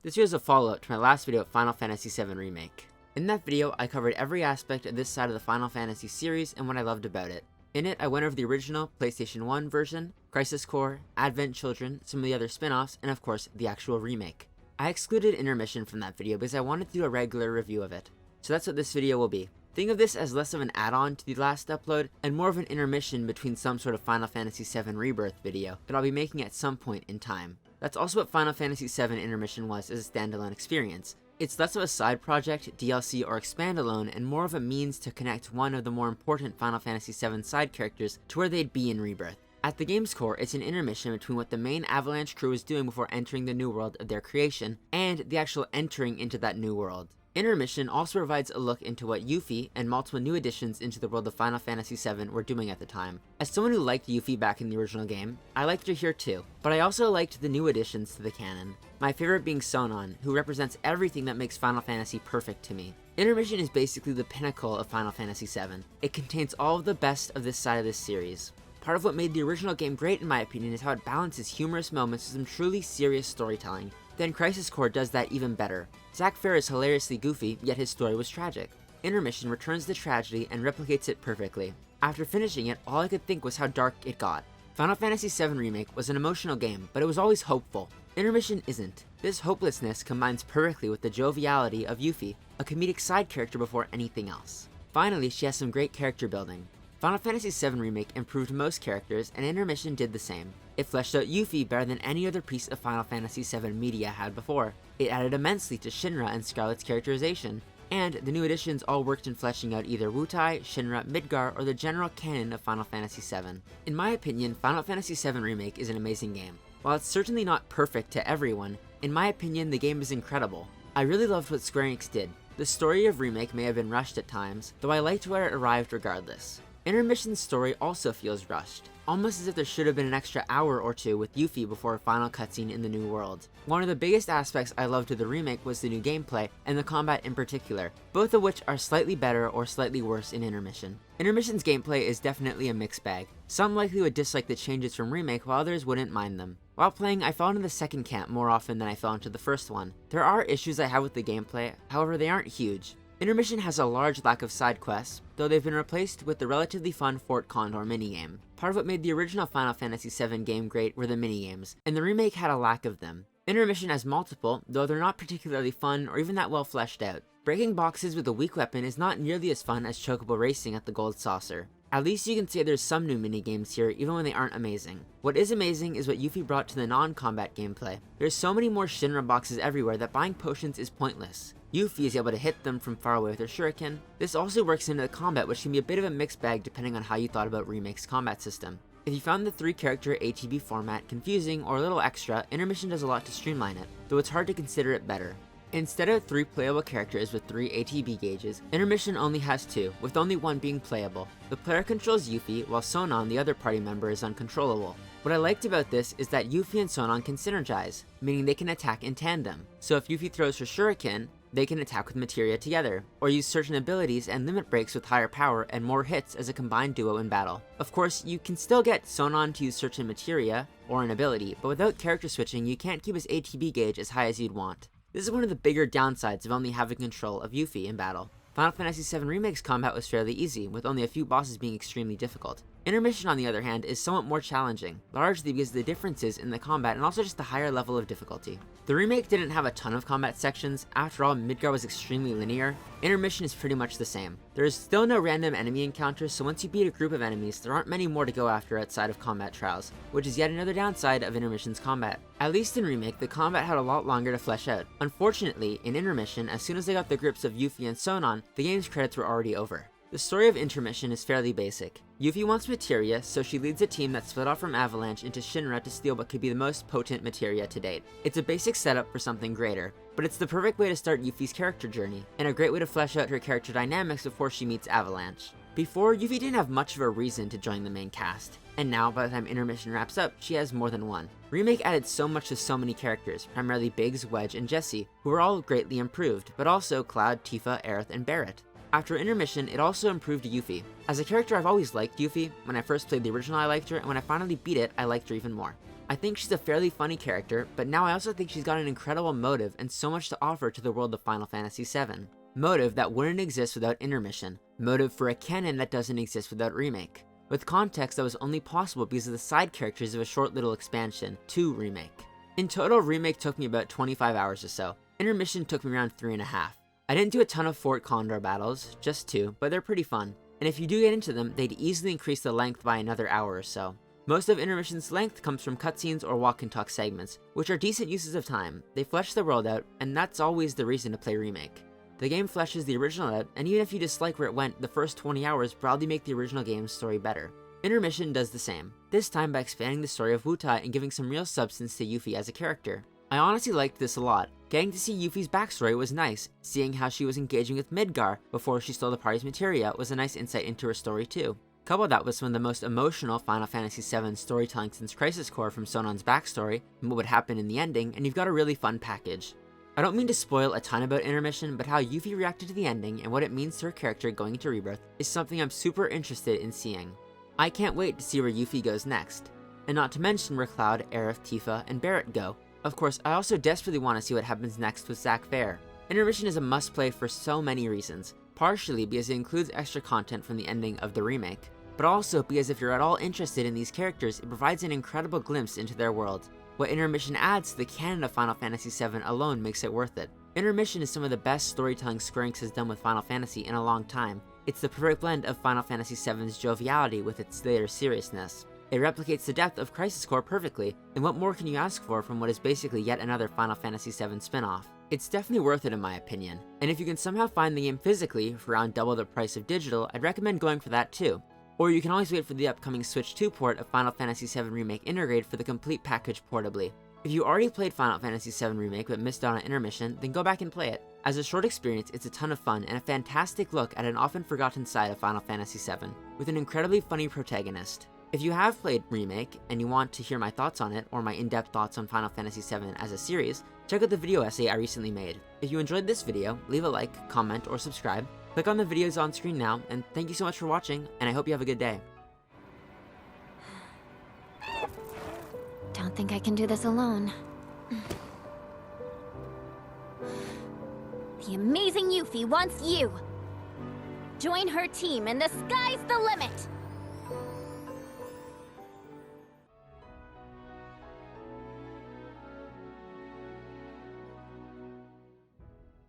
This video is a follow-up to my last video of Final Fantasy VII Remake. In that video, I covered every aspect of this side of the Final Fantasy series and what I loved about it. In it, I went over the original PlayStation 1 version, Crisis Core, Advent Children, some of the other spin-offs, and of course, the actual remake. I excluded Intermission from that video because I wanted to do a regular review of it. So that's what this video will be. Think of this as less of an add-on to the last upload, and more of an intermission between some sort of Final Fantasy VII Rebirth video that I'll be making at some point in time. That's also what Final Fantasy VII Intermission was as a standalone experience. It's less of a side project, DLC, or expand-alone, and more of a means to connect one of the more important Final Fantasy VII side characters to where they'd be in Rebirth. At the game's core, it's an intermission between what the main Avalanche crew is doing before entering the new world of their creation, and the actual entering into that new world. Intermission also provides a look into what Yuffie and multiple new additions into the world of Final Fantasy VII were doing at the time. As someone who liked Yuffie back in the original game, I liked her here too, but I also liked the new additions to the canon. My favorite being Sonon, who represents everything that makes Final Fantasy perfect to me. Intermission is basically the pinnacle of Final Fantasy VII. It contains all of the best of this side of this series. Part of what made the original game great in my opinion is how it balances humorous moments with some truly serious storytelling. Then Crisis Core does that even better. Zack Fair is hilariously goofy, yet his story was tragic. Intermission returns the tragedy and replicates it perfectly. After finishing it, all I could think was how dark it got. Final Fantasy VII Remake was an emotional game, but it was always hopeful. Intermission isn't. This hopelessness combines perfectly with the joviality of Yuffie, a comedic side character before anything else. Finally, she has some great character building. Final Fantasy VII Remake improved most characters, and Intermission did the same. It fleshed out Yuffie better than any other piece of Final Fantasy VII media had before. It added immensely to Shinra and Scarlet's characterization, and the new additions all worked in fleshing out either Wutai, Shinra, Midgar, or the general canon of Final Fantasy VII. In my opinion, Final Fantasy VII Remake is an amazing game. While it's certainly not perfect to everyone, in my opinion the game is incredible. I really loved what Square Enix did. The story of Remake may have been rushed at times, though I liked where it arrived regardless. Intermission's story also feels rushed, almost as if there should have been an extra hour or two with Yuffie before a final cutscene in the new world. One of the biggest aspects I loved of the remake was the new gameplay, and the combat in particular, both of which are slightly better or slightly worse in Intermission. Intermission's gameplay is definitely a mixed bag. Some likely would dislike the changes from Remake, while others wouldn't mind them. While playing, I fell into the second camp more often than I fell into the first one. There are issues I have with the gameplay, however they aren't huge. Intermission has a large lack of side quests, though they've been replaced with the relatively fun Fort Condor minigame. Part of what made the original Final Fantasy VII game great were the minigames, and the remake had a lack of them. Intermission has multiple, though they're not particularly fun or even that well fleshed out. Breaking boxes with a weak weapon is not nearly as fun as chocobo racing at the Gold Saucer. At least you can say there's some new minigames here, even when they aren't amazing. What is amazing is what Yuffie brought to the non-combat gameplay. There's so many more Shinra boxes everywhere that buying potions is pointless. Yuffie is able to hit them from far away with her shuriken. This also works into the combat, which can be a bit of a mixed bag depending on how you thought about Remake's combat system. If you found the 3-character ATB format confusing or a little extra, Intermission does a lot to streamline it, though it's hard to consider it better. Instead of 3 playable characters with 3 ATB gauges, Intermission only has 2, with only one being playable. The player controls Yuffie, while Sonon, the other party member, is uncontrollable. What I liked about this is that Yuffie and Sonon can synergize, meaning they can attack in tandem. So if Yuffie throws her shuriken, they can attack with materia together, or use certain abilities and limit breaks with higher power and more hits as a combined duo in battle. Of course, you can still get Sonon to use certain materia, or an ability, but without character switching you can't keep his ATB gauge as high as you'd want. This is one of the bigger downsides of only having control of Yuffie in battle. Final Fantasy VII Remake's combat was fairly easy, with only a few bosses being extremely difficult. Intermission, on the other hand, is somewhat more challenging, largely because of the differences in the combat and also just the higher level of difficulty. The remake didn't have a ton of combat sections. After all, Midgar was extremely linear. Intermission is pretty much the same. There is still no random enemy encounters, so once you beat a group of enemies, there aren't many more to go after outside of combat trials, which is yet another downside of Intermission's combat. At least in Remake, the combat had a lot longer to flesh out. Unfortunately, in Intermission, as soon as they got the grips of Yuffie and Sonon, the game's credits were already over. The story of Intermission is fairly basic. Yuffie wants materia, so she leads a team that split off from Avalanche into Shinra to steal what could be the most potent materia to date. It's a basic setup for something greater, but it's the perfect way to start Yuffie's character journey, and a great way to flesh out her character dynamics before she meets Avalanche. Before, Yuffie didn't have much of a reason to join the main cast, and now, by the time Intermission wraps up, she has more than one. Remake added so much to so many characters, primarily Biggs, Wedge, and Jessie, who were all greatly improved, but also Cloud, Tifa, Aerith, and Barret. After Intermission, it also improved Yuffie. As a character, I've always liked Yuffie. When I first played the original, I liked her, and when I finally beat it, I liked her even more. I think she's a fairly funny character, but now I also think she's got an incredible motive and so much to offer to the world of Final Fantasy VII. Motive that wouldn't exist without Intermission. Motive for a canon that doesn't exist without Remake. With context that was only possible because of the side characters of a short little expansion to Remake. In total, Remake took me about 25 hours or so. Intermission took me around 3.5. I didn't do a ton of Fort Condor battles, just 2, but they're pretty fun. And if you do get into them, they'd easily increase the length by another hour or so. Most of Intermission's length comes from cutscenes or walk and talk segments, which are decent uses of time. They flesh the world out, and that's always the reason to play Remake. The game fleshes the original out, and even if you dislike where it went, the first 20 hours broadly make the original game's story better. Intermission does the same, this time by expanding the story of Wutai and giving some real substance to Yuffie as a character. I honestly liked this a lot. Getting to see Yuffie's backstory was nice. Seeing how she was engaging with Midgar before she stole the party's materia was a nice insight into her story too. Couple that with some of the most emotional Final Fantasy VII storytelling since Crisis Core from Sonon's backstory and what would happen in the ending, and you've got a really fun package. I don't mean to spoil a ton about Intermission, but how Yuffie reacted to the ending and what it means to her character going into Rebirth is something I'm super interested in seeing. I can't wait to see where Yuffie goes next. And not to mention where Cloud, Aerith, Tifa, and Barrett go. Of course, I also desperately want to see what happens next with Zack Fair. Intermission is a must-play for so many reasons, partially because it includes extra content from the ending of the remake, but also because if you're at all interested in these characters, it provides an incredible glimpse into their world. What Intermission adds to the canon of Final Fantasy VII alone makes it worth it. Intermission is some of the best storytelling Square Enix has done with Final Fantasy in a long time. It's the perfect blend of Final Fantasy VII's joviality with its later seriousness. It replicates the depth of Crisis Core perfectly, and what more can you ask for from what is basically yet another Final Fantasy VII spin-off? It's definitely worth it in my opinion, and if you can somehow find the game physically for around double the price of digital, I'd recommend going for that too. Or you can always wait for the upcoming Switch 2 port of Final Fantasy VII Remake Intergrade for the complete package portably. If you already played Final Fantasy VII Remake but missed out on Intermission, then go back and play it. As a short experience, it's a ton of fun and a fantastic look at an often forgotten side of Final Fantasy VII, with an incredibly funny protagonist. If you have played Remake and you want to hear my thoughts on it, or my in-depth thoughts on Final Fantasy VII as a series, check out the video essay I recently made. If you enjoyed this video, leave a like, comment, or subscribe. Click on the videos on screen now, and thank you so much for watching, and I hope you have a good day. Don't think I can do this alone. The amazing Yuffie wants you! Join her team and the sky's the limit!